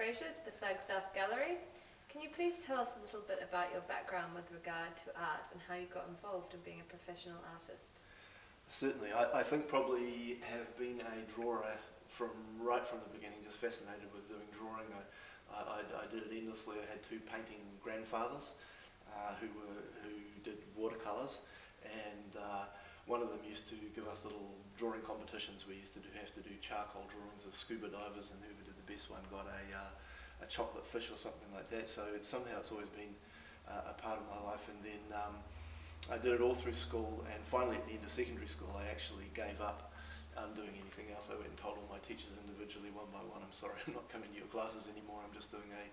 Fraser to the Flagstaff Gallery. Can you please tell us a little bit about your background with regard to art and how you got involved in being a professional artist? Certainly. I think probably have been a drawer right from the beginning, just fascinated with doing drawing. I did it endlessly. I had two painting grandfathers who did watercolours, and one of them used to give us little drawing competitions. We used to have to do charcoal drawings of scuba divers, and whoever did the best one got a chocolate fish or something like that. So somehow it's always been a part of my life. And then I did it all through school, and finally at the end of secondary school I actually gave up doing anything else. I went and told all my teachers individually, one by one, I'm sorry, I'm not coming to your classes anymore, I'm just doing a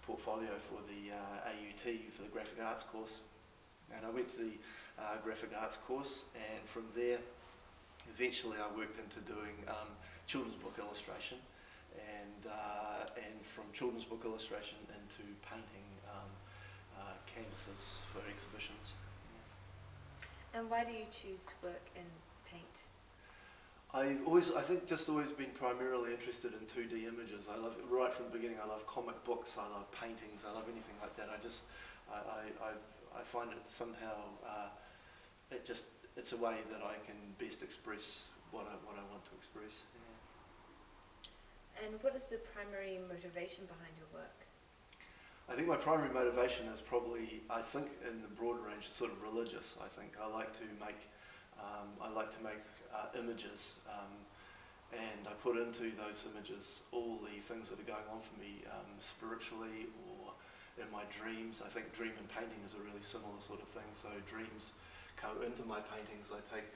portfolio for the AUT, for the graphic arts course. And I went to the graphic arts course, and from there eventually I worked into doing children's book illustration, and from children's book illustration into painting canvases for exhibitions. And why do you choose to work in paint? I think just always been primarily interested in 2D images. I love, right from the beginning, I love comic books, I love paintings, I love anything like that. I find it somehow, it's a way that I can best express what I want to express. Yeah. And what is the primary motivation behind your work? I think my primary motivation is probably, I think in the broad range, sort of religious. I think I like to make images, and I put into those images all the things that are going on for me spiritually or in my dreams. I think dream and painting is a really similar sort of thing. So dreams go into my paintings. I take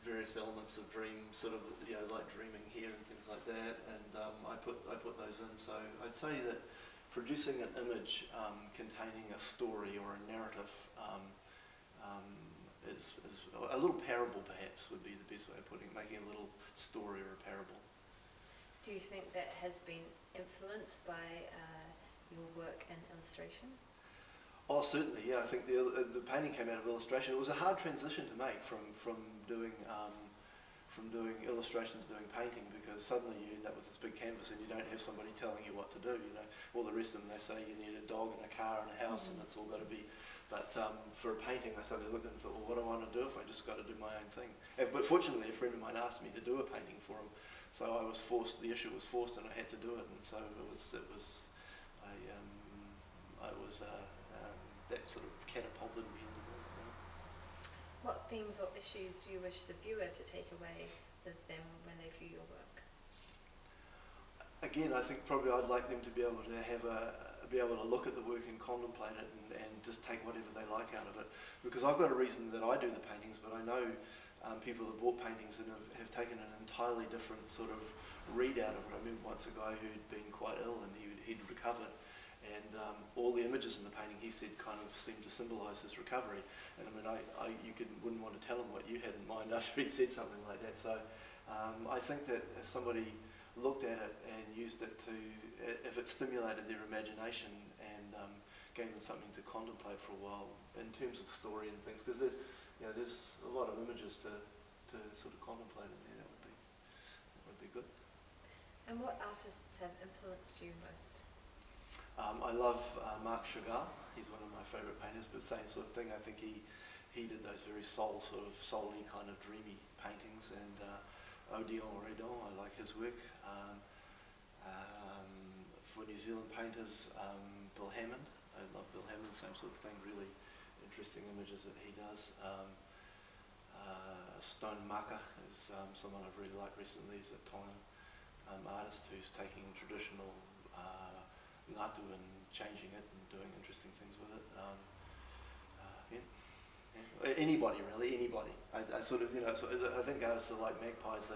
various elements of dream, sort of, you know, like dreaming here and things like that, and I put those in. So I'd say that producing an image containing a story or a narrative is a little parable, perhaps, would be the best way of putting it, making a little story or a parable. Do you think that has been influenced by your work in illustration? Oh, certainly, yeah. I think the painting came out of illustration. It was a hard transition to make from doing illustration to doing painting, because suddenly you end up with this big canvas and you don't have somebody telling you what to do. You know, all the rest of them, they say you need a dog and a car and a house, and it's all got to be. But for a painting, I suddenly looked and thought, well, what do I want to do if I just got to do my own thing? But fortunately, a friend of mine asked me to do a painting for him, so I was forced. The issue was forced, and I had to do it. And so that sort of catapulted me into it. You know. What themes or issues do you wish the viewer to take away with them when they view your work? Again, I think probably I'd like them to be able to look at the work and contemplate it, and just take whatever they like out of it. Because I've got a reason that I do the paintings, but I know people have bought paintings and have taken an entirely different sort of read out of it. I remember once a guy who'd been quite ill, and he'd recovered, and all the images in the painting, he said, kind of seemed to symbolise his recovery. And I mean, wouldn't want to tell him what you had in mind after he'd said something like that. So I think that if somebody looked at it and used it if it stimulated their imagination and gave them something to contemplate for a while in terms of story and things, because there's a lot of images to sort of contemplate in there. That would be good. And what artists have influenced you most? I love Marc Chagall. He's one of my favourite painters, but same sort of thing. I think he did those very soul-y kind of dreamy paintings. And Odilon Redon, I like his work. For New Zealand painters, Bill Hammond. I love Bill Hammond, same sort of thing, really interesting images that he does. Stone Maka is someone I've really liked recently. He's a Tongan artist who's taking traditional ngatu and changing it and doing interesting things with it. Anybody really, anybody. I sort of, I think artists are like magpies.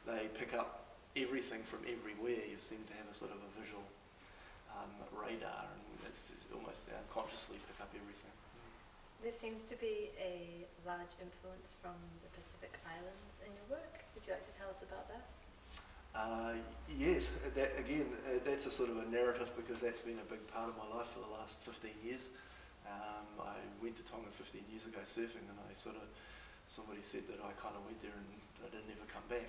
They pick up everything from everywhere. You seem to have a sort of a visual radar, and it's just almost unconsciously pick up everything. There seems to be a large influence from the Pacific Islands in your work. Would you like to tell us about that? Yes, that's a sort of a narrative, because that's been a big part of my life for the last 15 years. I went to Tonga 15 years ago surfing, and somebody said that I kind of went there and I didn't ever come back.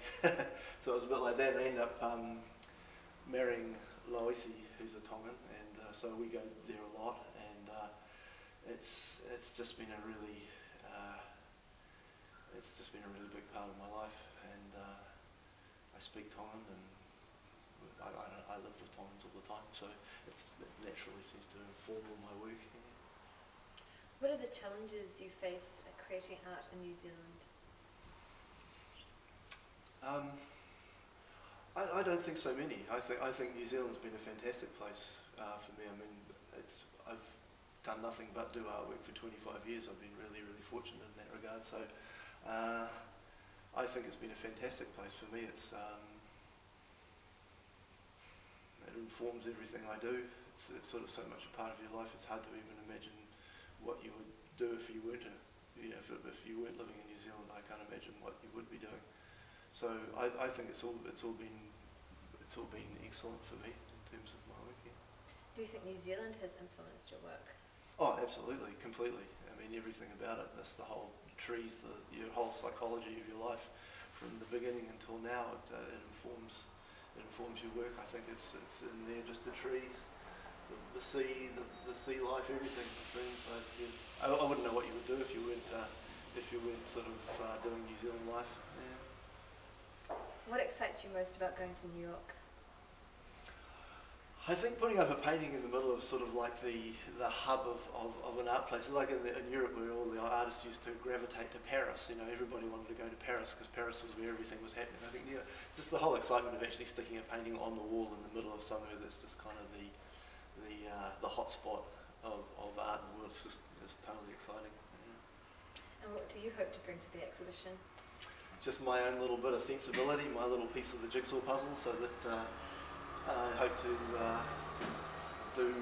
So it was a bit like that. I ended up marrying Loisi, who's a Tongan, and so we go there a lot, and it's just been a really big part of my life, and I speak Tongan, and I live with Tongans all the time, so it naturally seems to inform all my work. What are the challenges you face at creating art in New Zealand? I don't think so many. I think New Zealand's been a fantastic place for me. I mean, I've done nothing but do artwork for 25 years. I've been really, really fortunate in that regard. So I think it's been a fantastic place for me. It informs everything I do. It's sort of so much a part of your life. It's hard to even imagine what you would do if you weren't if you weren't living in New Zealand. I can't imagine what you would be doing. So I think it's all been excellent for me in terms of my work. Yeah. Do you think New Zealand has influenced your work? Oh, absolutely, completely. I mean, everything about it. That's the whole trees, your whole psychology of your life, from the beginning until now. It informs your work. I think it's in there, just the trees, the sea, the sea life, everything. So, yeah. I wouldn't know what you would do if you weren't sort of doing New Zealand life. Yeah. What excites you most about going to New York? I think putting up a painting in the middle of sort of like the hub of an art place, like in Europe where all the artists used to gravitate to Paris. You know, everybody wanted to go to Paris because Paris was where everything was happening. I think just the whole excitement of actually sticking a painting on the wall in the middle of somewhere that's just kind of the hot spot of art in the world is totally exciting. Yeah. And what do you hope to bring to the exhibition? Just my own little bit of sensibility, my little piece of the jigsaw puzzle, so that I hope to do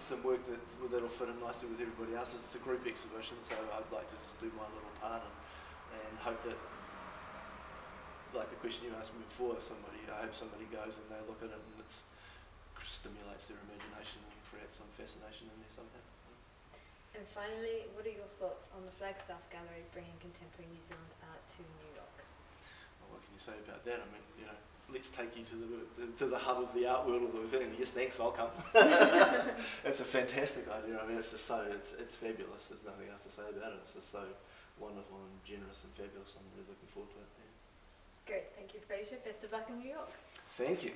some work that'll fit in nicely with everybody else's. It's a group exhibition, so I'd like to just do my little part and hope that, like the question you asked me before, I hope somebody goes and they look at it and it stimulates their imagination and creates some fascination in there somehow. And finally, what are your thoughts on the Flagstaff Gallery bringing contemporary New Zealand art to New York? Well, what can you say about that? I mean, let's take you to the hub of the art world of the thing. Yes, thanks, I'll come. It's a fantastic idea. I mean, it's fabulous. There's nothing else to say about it. It's just so wonderful and generous and fabulous. I'm really looking forward to it. Yeah. Great, thank you, Fraser. Best of luck in New York. Thank you.